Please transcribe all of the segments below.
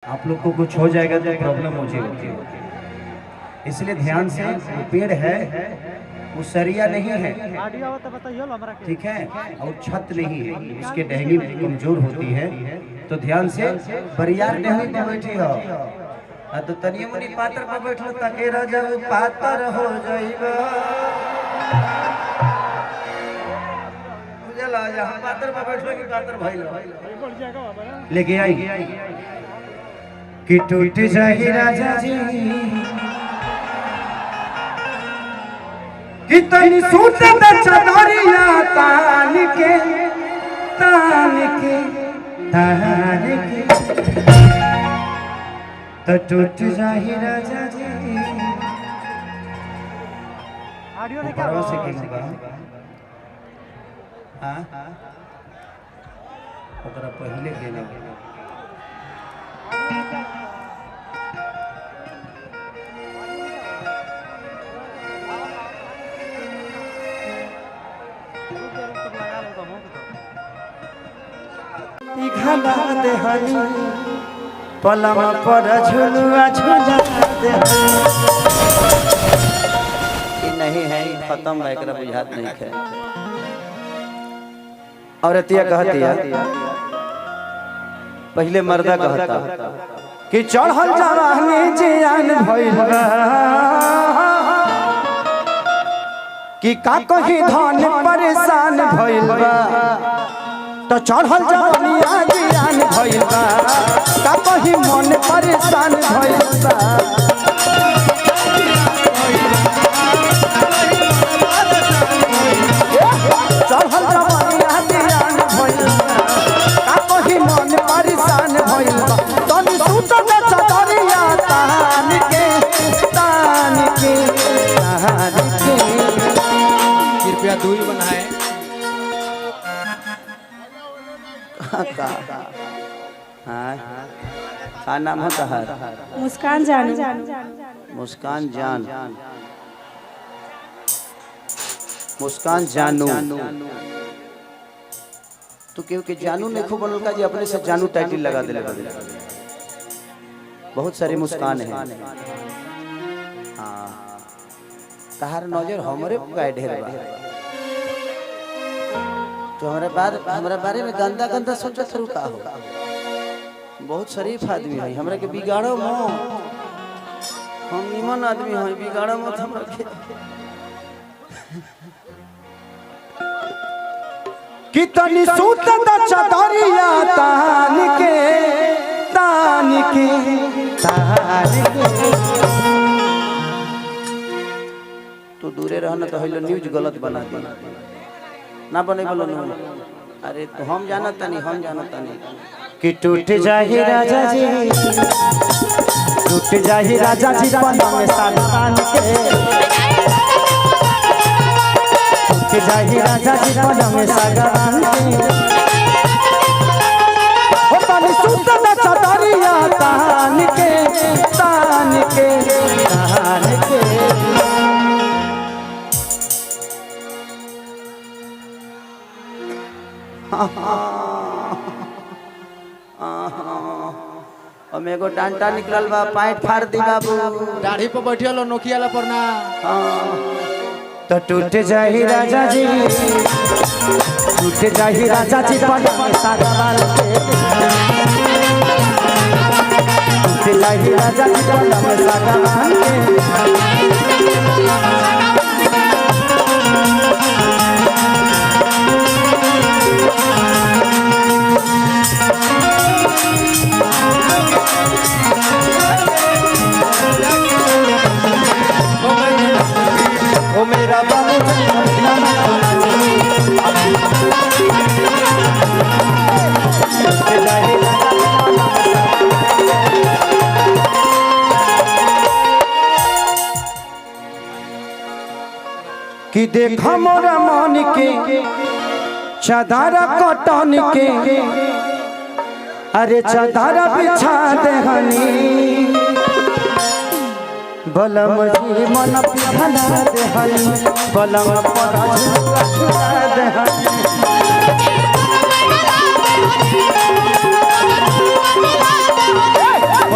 आप लोग को कुछ हो जाएगा तो प्रॉब्लम मुझे होती है, इसलिए ध्यान से। वो पेड़ है, वो सरिया नहीं है, ठीक है, और छत नहीं है, उसके टहनी कमजोर होती है। तो ध्यान से बरियार नहीं पे बैठी हो, तो तनिए मुनी पातर पे बैठो ताकि राजा पातर हो जाइबा। मुझे लाजा पातर पे बैठो कि पातर भाई लो लेके आई कि टूट जाए राजा जी कितनी सूट में चदरिया तान के तान के तान के तो टूट जाए राजा जी। ऑडियो ने क्या से कहूंगा हां ओकरा पहले गेले घना दे हनी पलम पर झुलुआ झुला दे। ये नहीं है, खत्म है, एकरा बुझात नहीं है। औरतिया कहती है, पहले मर्दा कहता कि चढ़ल जवानी जियान भइल बा कि का कही धन परेशान भइल बा। तो चढ़ल जवानिया जियान भइल बा का कही मन परेशान भइल बा। चढ़ल जवानिया जियान भइल बा का कही मन परेशान भइल बा। तनी सूत में चदरिया तान के तान के तान के। कृपया दूरी बनाए। का नाम होता है? मुस्कान जानू। मुस्कान जान, मुस्कान जानू। तो क्योंकि जानू ने खूब बनल का जी अपने से जानू टाइटल लगा दे लगा दे। बहुत सारी मुस्कान है। हाँ तहार नजर हमरे पे ढेर बा। तो हमारे बारे में गंदा गंदा सोचत रू का हो। बहुत शरीफ आदमी है, हमरा के बिगाड़ो मत। हम निमन आदमी है, बिगाड़ो मत हमरा के। कितनी सूत द चदरिया तान के तान के तान के। तो दूरे रहना तो हेलो न्यूज गलत बना दी ना बने बोलो ना। अरे तो हम जानता नहीं, हम जानता नहीं कि टूट जाए राजा जी, टूट जाए राजा जी पलंग में सागवान के। टूट जाए राजा जी पलंग में सागवान के। हो तनी सूत में चदरिया तान के तान के तान के। एगो डांटा निकलल बा, पैंट फाड़ दी बाबू। दाढ़ी पे बैठियो नोकिया ला पर ना। तो टूट जाही राजा जी, टूट जाही राजा जी पलंग सागवान के। टूट जाही राजा जी पलंग सागवान के। ओ मेरा बाबू कि देखा मोरा मन के चदारा कटन के। अरे चदारा बिछा दे हनी बलम जी मन पिघला दे हनी बलम पर झुला दे हनी।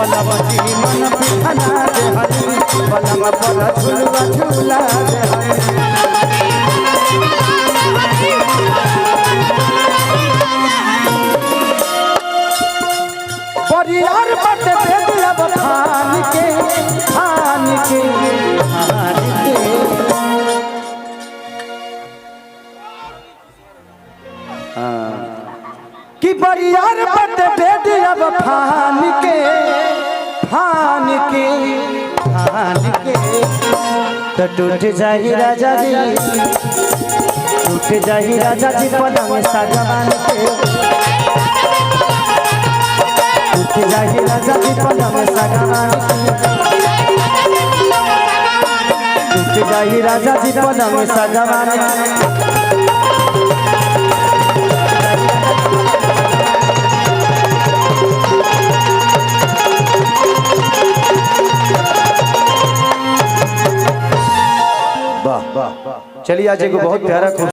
बलम जीवन पिठना दे हरी बलम पर झुलवा झूला दे हरी परियार बट दे दिया बखान के खान के खान के कि परियार बट दे दिया बखान के खान के खान के तो टूट जाही राजा जी टूट जाही राजा जी पलंग सागवान के टूट जाही राजा जी पलंग सागवान टूट जाही राजा जी पलंग सागवान वाह वाह। चलिए आज एक बहुत प्यारा